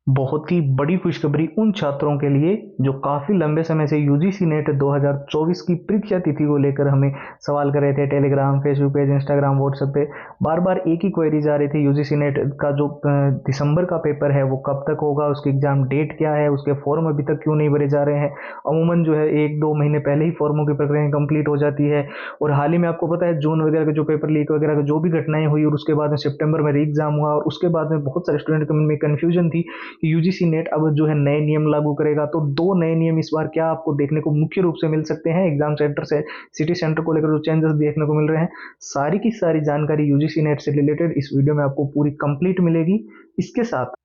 बहुत ही बड़ी खुशखबरी उन छात्रों के लिए जो काफ़ी लंबे समय से यूजीसी नेट 2024 की परीक्षा तिथि को लेकर हमें सवाल कर रहे थे। Telegram, Facebook page, Instagram, WhatsApp पे बार बार एक ही क्वेरी जा रही थी, यूजीसी नेट का जो दिसंबर का पेपर है वो कब तक होगा, उसकी एग्जाम डेट क्या है, उसके फॉर्म अभी तक क्यों नहीं भरे जा रहे हैं। अमूमन जो है 1-2 महीने पहले ही फॉर्मों की प्रक्रिया कंप्लीट हो जाती है। और हाल ही में आपको पता है जून वगैरह के जो पेपर लीक वगैरह का जो भी घटनाएं हुई और उसके बाद में सितंबर में री एग्जाम हुआ और उसके बाद में बहुत सारे स्टूडेंट के मन में कन्फ्यूजन थी कि यूजीसी नेट अब जो है नए नियम लागू करेगा। तो दो नए नियम इस बार क्या आपको देखने को मुख्य रूप से मिल सकते हैं एग्जाम सेंटर से सिटी सेंटर को लेकर जो चेंजेस देखने को मिल रहे हैं, सारी की सारी जानकारी यूजीसी नेट से रिलेटेड इस वीडियो में आपको पूरी कंप्लीट मिलेगी। इसके साथ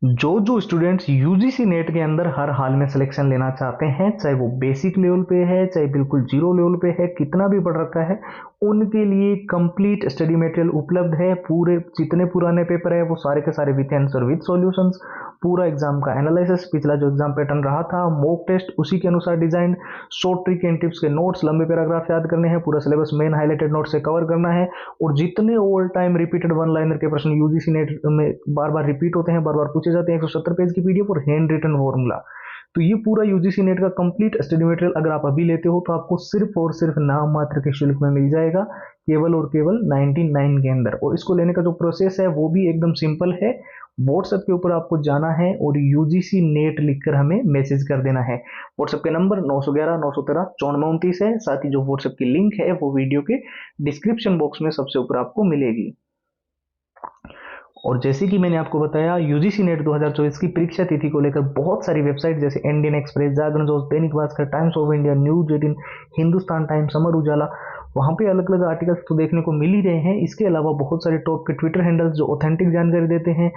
जो जो स्टूडेंट्स यूजीसी नेट के अंदर हर हाल में सिलेक्शन लेना चाहते हैं, चाहे वो बेसिक लेवल पे है चाहे बिल्कुल जीरो लेवल पे है, कितना भी पढ़ रखा है, उनके लिए कंप्लीट स्टडी मटेरियल उपलब्ध है। पूरे जितने पुराने पेपर है वो सारे के सारे विथ आंसर विथ सॉल्यूशंस, पूरा एग्जाम का एनालिसिस, पिछला जो एग्जाम पैटर्न रहा था, मॉक टेस्ट उसी के अनुसार design, short trick and tips के नोट्स, लंबे पैराग्राफ याद करने हैं, पूरा सिलेबस मेन हाईलाइटेड नोट से कवर करना है। और जितने all time repeated one liner के प्रश्न यूजीसी नेट में बार बार रिपीट होते हैं, बार बार पूछे जाते हैं, 170 पेज की पीडीएफ और हैंड रिटन फॉर्मूला, तो ये पूरा यूजीसी नेट का कंप्लीट स्टडी मटेरियल अगर आप अभी लेते हो तो आपको सिर्फ और सिर्फ नाम मात्र के शुल्क में मिल जाएगा, केवल और केवल 99 के अंदर। और इसको लेने का जो प्रोसेस है वो भी एकदम सिंपल है। व्हाट्सएप के ऊपर आपको जाना है और यूजीसी नेट लिखकर हमें मैसेज कर देना है। व्हाट्सएप के नंबर 911 913 9429 है। साथ ही जो व्हाट्सएप की लिंक है वो वीडियो के डिस्क्रिप्शन बॉक्स में सबसे ऊपर आपको मिलेगी। और जैसे कि मैंने आपको बताया, यूजीसी नेट 2024 की परीक्षा तिथि को लेकर बहुत सारी वेबसाइट जैसे Indian express, Jagran Josh, Dainik Bhaskar, Times of India, news 18, Hindustan Times, Amar Ujala, वहाँ पे अलग अलग आर्टिकल्स तो देखने को मिल ही रहे हैं। इसके अलावा बहुत सारे टॉप के ट्विटर हैंडल्स जो ऑथेंटिक जानकारी देते हैं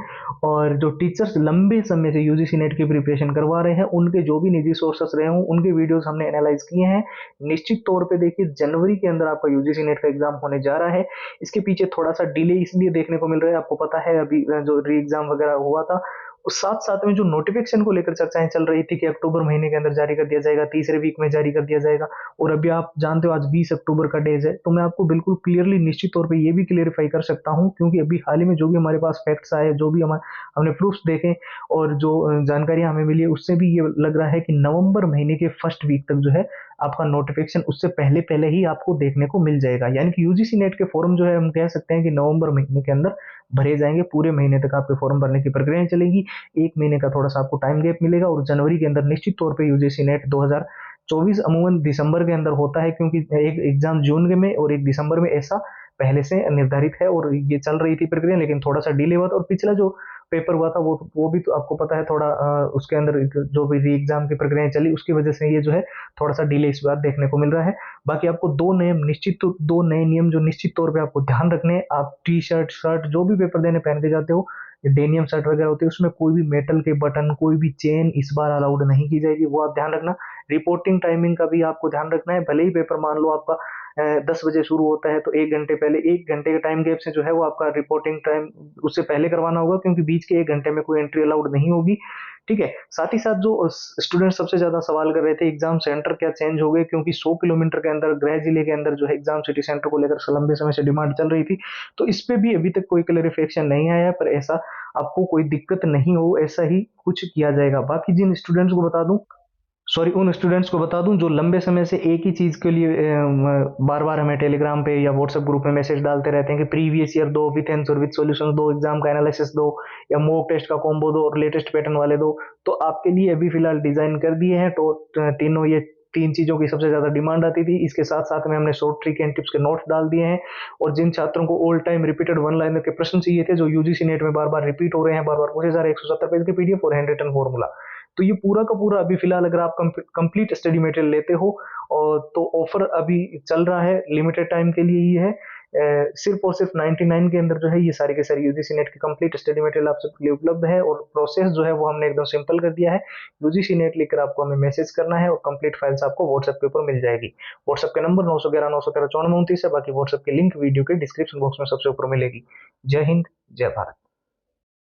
और जो टीचर्स लंबे समय से यूजीसी नेट की प्रिपरेशन करवा रहे हैं, उनके जो भी निजी सोर्सेस रहे हों उनके वीडियोस हमने एनालाइज किए हैं। निश्चित तौर पे देखिए जनवरी के अंदर आपका यूजीसी नेट का एग्जाम होने जा रहा है। इसके पीछे थोड़ा सा डिले इसलिए देखने को मिल रहा है, आपको पता है अभी जो री एग्जाम वगैरह हुआ था, उस साथ साथ में जो नोटिफिकेशन को लेकर चर्चाएं चल रही थी कि अक्टूबर महीने के अंदर जारी कर दिया जाएगा, तीसरे वीक में जारी कर दिया जाएगा। और अभी आप जानते हो आज 20 अक्टूबर का डेज है, तो मैं आपको बिल्कुल क्लियरली निश्चित तौर पे ये भी क्लियरिफाई कर सकता हूँ, क्योंकि अभी हाल ही में जो भी हमारे पास फैक्ट्स आए, जो भी हमने प्रूफ्स देखे और जो जानकारियां हमें मिली है, उससे भी ये लग रहा है कि नवंबर महीने के फर्स्ट वीक तक जो है आपका नोटिफिकेशन उससे पहले पहले ही आपको देखने को मिल जाएगा। यानी कि यूजीसी नेट के फॉर्म जो है हम कह सकते हैं कि नवंबर महीने के अंदर भरे जाएंगे। पूरे महीने तक आपके फॉर्म भरने की प्रक्रिया चलेगी, एक महीने का थोड़ा सा आपको टाइम गैप मिलेगा और जनवरी के अंदर निश्चित तौर पे यूजीसी नेट 2024 अमूमन दिसंबर के अंदर होता है, क्योंकि एक एग्जाम जून में और एक दिसंबर में ऐसा पहले से निर्धारित है और ये चल रही थी प्रक्रिया, लेकिन थोड़ा सा डिले हुआ था। और पिछला जो पेपर हुआ था वो भी तो आपको पता है थोड़ा उसके अंदर जो भी री एग्जाम की प्रक्रिया चली उसकी वजह से ये जो है थोड़ा सा डिले इस बार देखने को मिल रहा है। बाकी आपको दो नए नियम जो निश्चित तौर पे आपको ध्यान रखने हैं। आप टी शर्ट शर्ट जो भी पेपर देने पहन के जाते हो, डेनियम शर्ट वगैरह होती है, उसमें कोई भी मेटल के बटन, कोई भी चेन इस बार अलाउड नहीं की जाएगी, वो आप ध्यान रखना। रिपोर्टिंग टाइमिंग का भी आपको ध्यान रखना है। भले ही पेपर मान लो आपका 10 बजे शुरू होता है तो 1 घंटे पहले, 1 घंटे के टाइम गैप से जो है वो आपका रिपोर्टिंग टाइम उससे पहले करवाना होगा, क्योंकि बीच के 1 घंटे में कोई एंट्री अलाउड नहीं होगी। ठीक है। साथ ही साथ जो स्टूडेंट सबसे ज्यादा सवाल कर रहे थे एग्जाम सेंटर क्या चेंज हो गए, क्योंकि 100 किलोमीटर के अंदर गृह जिले के अंदर जो है एग्जाम सिटी सेंटर को लेकर लंबे समय से डिमांड चल रही थी, तो इस पे भी अभी तक कोई क्लैरिफिकेशन नहीं आया है। पर ऐसा आपको कोई दिक्कत नहीं हो ऐसा ही कुछ किया जाएगा। बाकी जिन स्टूडेंट्स को बता दूं, सॉरी उन स्टूडेंट्स को बता दूं जो लंबे समय से एक ही चीज के लिए बार बार हमें टेलीग्राम पे या व्हाट्सएप ग्रुप में मैसेज डालते रहते हैं कि प्रीवियस ईयर दो, विथ आंसर विथ सॉल्यूशन दो, एग्जाम का एनालिसिस दो, या मॉक टेस्ट का कॉम्बो दो और लेटेस्ट पैटर्न वाले दो, तो आपके लिए अभी फिलहाल डिजाइन कर दिए हैं। तो तीनों ये तीन चीजों की सबसे ज्यादा डिमांड आती थी। इसके साथ साथ में हमने शॉर्ट ट्रिक एंड टिप्स के नोट्स डाल दिए हैं। और जिन छात्रों को all time repeated one liner के प्रश्न चाहिए थे जो यूजीसी नेट में बार बार रिपीट हो रहे हैं, बार बार पूछे जा रहे हैं, 170 पेज के पीडीएफ और हैंड रिटन फॉर्मूला, तो ये पूरा का पूरा अभी फिलहाल अगर आप कंप्लीट स्टडी मटेरियल लेते हो और तो ऑफर अभी चल रहा है, लिमिटेड टाइम के लिए ही है। सिर्फ और सिर्फ 99 के अंदर जो है ये सारी के सारी यूजीसी नेट की कंप्लीट स्टडी मटेरियल आप सबके लिए उपलब्ध है। और प्रोसेस जो है वो हमने एकदम सिंपल कर दिया है। यूजीसी नेट लिखकर आपको हमें मैसेज करना है और कंप्लीट फाइल्स आपको व्हाट्सएप के ऊपर मिल जाएगी। व्हाट्सएप के नंबर 911 913 9429 है। बाकी व्हाट्सएप की लिंक वीडियो के डिस्क्रिप्शन बॉक्स में सबसे ऊपर मिलेगी। जय हिंद, जय भारत।